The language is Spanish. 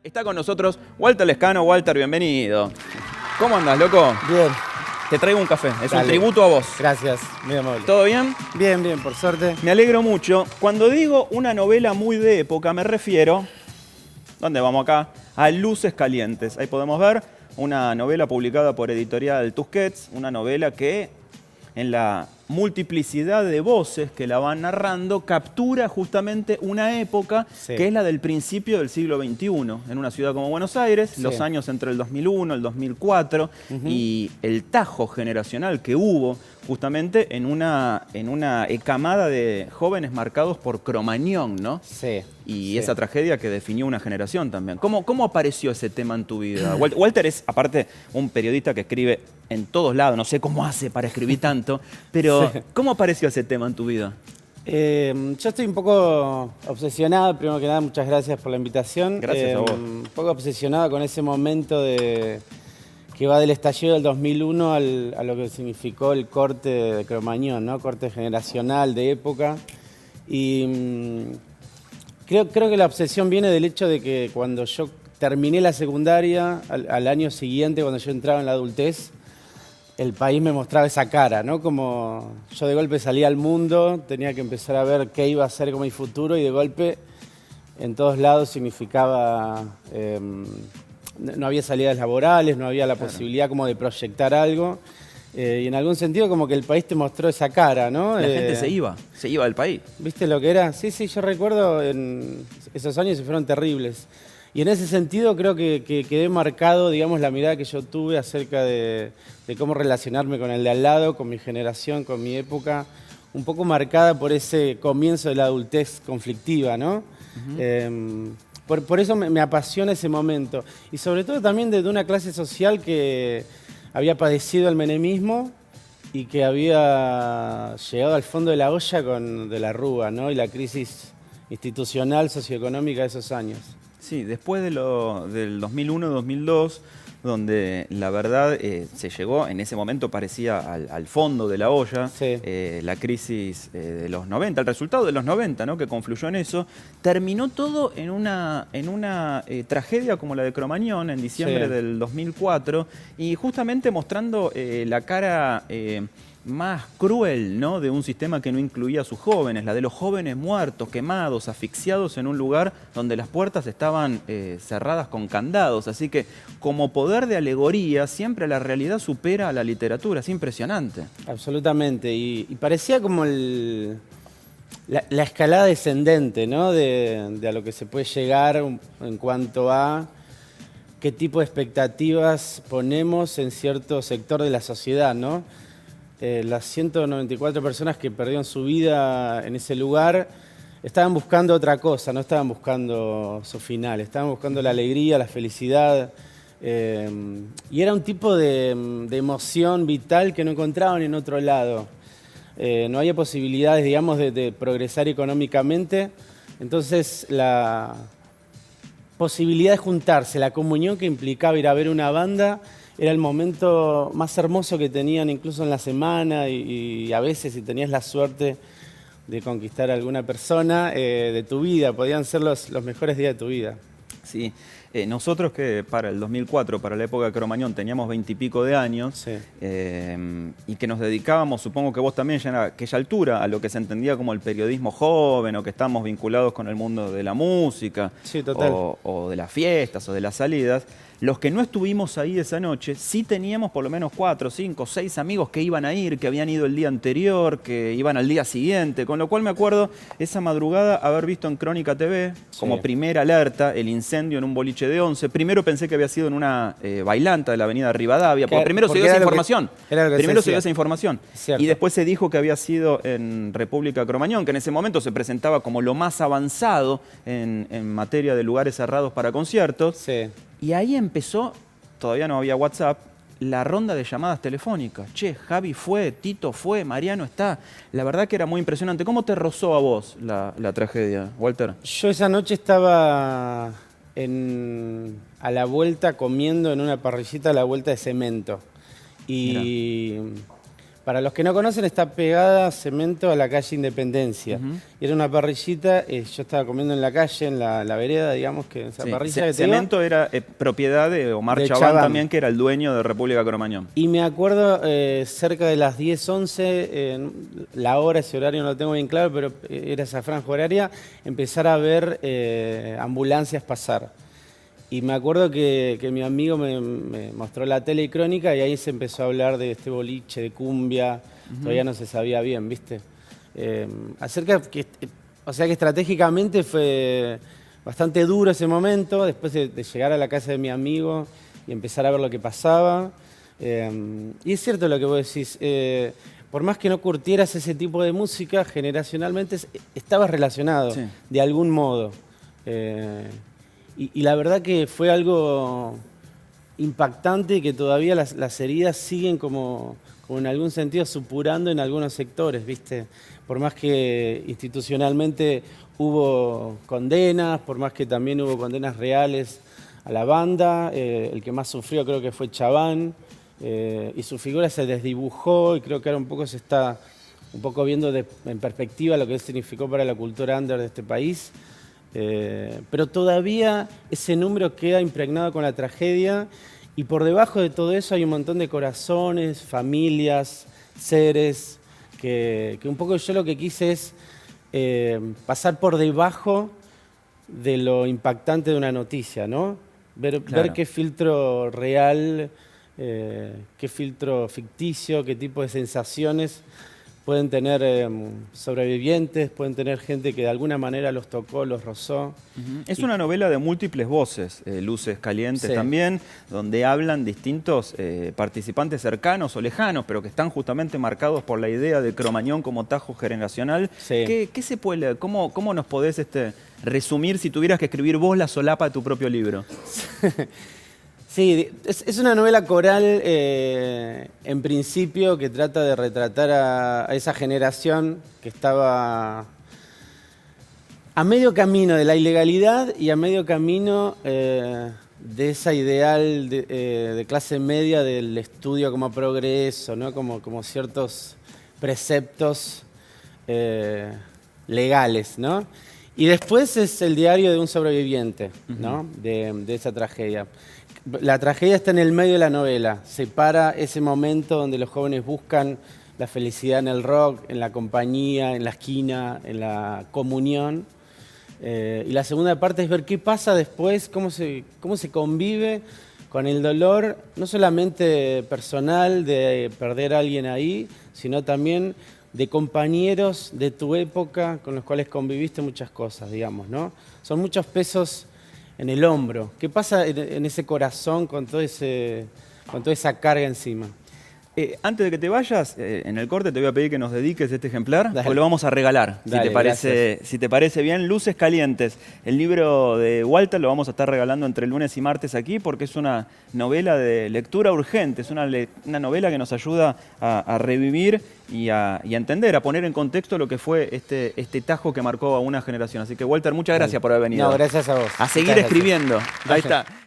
Está con nosotros Walter Lescano. Walter, bienvenido. ¿Cómo andas, loco? Bien. Te traigo un café. Es Dale. un tributo a vos. Gracias, muy amable. ¿Todo bien? Bien, bien, por suerte. Me alegro mucho. Cuando digo una novela muy de época, me refiero... ¿Dónde vamos acá? A Luces Calientes. Ahí podemos ver una novela publicada por Editorial Tusquets. Una novela que, en la multiplicidad de voces que la van narrando, captura justamente una época que es la del principio del siglo XXI, en una ciudad como Buenos Aires, los años entre el 2001, el 2004, y el tajo generacional que hubo justamente en una camada de jóvenes marcados por Cromañón, ¿no? Sí. Y esa tragedia que definió una generación también. ¿Cómo apareció ese tema en tu vida? Walter es, aparte, un periodista que escribe en todos lados. No sé cómo hace para escribir tanto, pero ¿cómo apareció ese tema en tu vida? Yo estoy un poco obsesionado. Primero que nada, muchas gracias por la invitación. Gracias a vos. Un poco obsesionado con ese momento que va del estallido del 2001 a lo que significó el corte de Cromañón, ¿no? Corte generacional de época. Y creo que la obsesión viene del hecho de que cuando yo terminé la secundaria, al año siguiente, cuando yo entraba en la adultez, el país me mostraba esa cara, ¿no? Como yo de golpe salía al mundo, tenía que empezar a ver qué iba a ser con mi futuro y de golpe en todos lados significaba... no había salidas laborales, no había la posibilidad como de proyectar algo. Y en algún sentido como que el país te mostró esa cara, ¿no? La gente se iba del país. ¿Viste lo que era? Sí, yo recuerdo esos años fueron terribles. Y en ese sentido creo que quedé marcado, digamos, la mirada que yo tuve acerca de cómo relacionarme con el de al lado, con mi generación, con mi época, un poco marcada por ese comienzo de la adultez conflictiva, ¿no? Por eso me apasiona ese momento. Y sobre todo también de una clase social que había padecido el menemismo y que había llegado al fondo de la olla de la Rúa, ¿no? Y la crisis institucional, socioeconómica de esos años. Sí, después del 2001-2002, donde la verdad se llegó, en ese momento parecía al fondo de la olla, la crisis de los 90, el resultado de los 90, ¿no? Que confluyó en eso, terminó todo en una tragedia como la de Cromañón en diciembre del 2004, y justamente mostrando la cara... más cruel, ¿no? De un sistema que no incluía a sus jóvenes, la de los jóvenes muertos, quemados, asfixiados en un lugar donde las puertas estaban cerradas con candados. Así que, como poder de alegoría, siempre la realidad supera a la literatura. Es impresionante. Absolutamente. Y parecía como la escalada descendente, ¿no? De a lo que se puede llegar en cuanto a qué tipo de expectativas ponemos en cierto sector de la sociedad, ¿no? Las 194 personas que perdieron su vida en ese lugar estaban buscando otra cosa, no estaban buscando su final, estaban buscando la alegría, la felicidad, y era un tipo de emoción vital que no encontraban en otro lado. No había posibilidades, digamos, de progresar económicamente, entonces la posibilidad de juntarse, la comunión que implicaba ir a ver una banda, era el momento más hermoso que tenían incluso en la semana y a veces si tenías la suerte de conquistar a alguna persona de tu vida, podían ser los mejores días de tu vida. Sí, nosotros que para el 2004, para la época de Cromañón, teníamos 20 y pico de años y que nos dedicábamos, supongo que vos también ya en aquella altura, a lo que se entendía como el periodismo joven o que estábamos vinculados con el mundo de la música o de las fiestas o de las salidas. Los que no estuvimos ahí esa noche, sí teníamos por lo menos 4, 5, 6 amigos que iban a ir, que habían ido el día anterior, que iban al día siguiente, con lo cual me acuerdo esa madrugada haber visto en Crónica TV, como primera alerta, el incendio en un boliche de 11. Primero pensé que había sido en una bailanta de la avenida Rivadavia, porque primero se dio esa información. Primero se dio esa información. Y después se dijo que había sido en República Cromañón, que en ese momento se presentaba como lo más avanzado en materia de lugares cerrados para conciertos. Y ahí empezó, todavía no había WhatsApp, la ronda de llamadas telefónicas. Che, Javi fue, Tito fue, Mariano está. La verdad que era muy impresionante. ¿Cómo te rozó a vos la tragedia, Walter? Yo esa noche estaba a la vuelta comiendo en una parrillita a la vuelta de Cemento. Y Para los que no conocen, está pegada a Cemento a la calle Independencia. Y era una parrillita, yo estaba comiendo en la calle, en la vereda, digamos, que esa parrilla que Cemento era propiedad de Omar Chabán también, que era el dueño de República Cromañón. Y me acuerdo, cerca de las 10, 11, la hora, ese horario no lo tengo bien claro, pero era esa franja horaria, empezar a ver ambulancias pasar. Y me acuerdo que mi amigo me mostró la tele y crónica y ahí se empezó a hablar de este boliche, de cumbia, todavía no se sabía bien, ¿viste? O sea que estratégicamente fue bastante duro ese momento, después de llegar a la casa de mi amigo y empezar a ver lo que pasaba. Y es cierto lo que vos decís, por más que no curtieras ese tipo de música, generacionalmente estabas relacionado de algún modo. Y la verdad que fue algo impactante y que todavía las heridas siguen como en algún sentido supurando en algunos sectores, ¿viste? Por más que institucionalmente hubo condenas, por más que también hubo condenas reales a la banda, el que más sufrió creo que fue Chabán, y su figura se desdibujó y creo que ahora un poco se está viendo en perspectiva lo que significó para la cultura under de este país. Pero todavía ese número queda impregnado con la tragedia y por debajo de todo eso hay un montón de corazones, familias, seres, que un poco yo lo que quise es pasar por debajo de lo impactante de una noticia, ¿no? Ver qué filtro real, qué filtro ficticio, qué tipo de sensaciones pueden tener sobrevivientes, pueden tener gente que de alguna manera los tocó, los rozó. Es una novela de múltiples voces, Luces Calientes también, donde hablan distintos participantes cercanos o lejanos, pero que están justamente marcados por la idea de Cromañón como tajo generacional. ¿Qué se puede, cómo nos podés resumir si tuvieras que escribir vos la solapa de tu propio libro? Sí, es una novela coral, en principio, que trata de retratar a esa generación que estaba a medio camino de la ilegalidad y a medio camino de esa ideal de clase media del estudio como progreso, ¿no? Como ciertos preceptos legales, ¿no? Y después es el diario de un sobreviviente, ¿no? de esa tragedia. La tragedia está en el medio de la novela, separa ese momento donde los jóvenes buscan la felicidad en el rock, en la compañía, en la esquina, en la comunión. Y la segunda parte es ver qué pasa después, cómo se convive con el dolor, no solamente personal de perder a alguien ahí, sino también de compañeros de tu época con los cuales conviviste muchas cosas, digamos, ¿no? Son muchos pesos en el hombro. ¿Qué pasa en ese corazón con toda esa carga encima? Antes de que te vayas, en el corte te voy a pedir que nos dediques este ejemplar, porque lo vamos a regalar, Dale, si te parece bien. Luces Calientes, el libro de Walter lo vamos a estar regalando entre lunes y martes aquí, porque es una novela de lectura urgente, es una novela que nos ayuda a revivir y a entender, a poner en contexto lo que fue este tajo que marcó a una generación. Así que Walter, muchas gracias por haber venido. No, gracias a vos. A seguir escribiendo. Ahí está.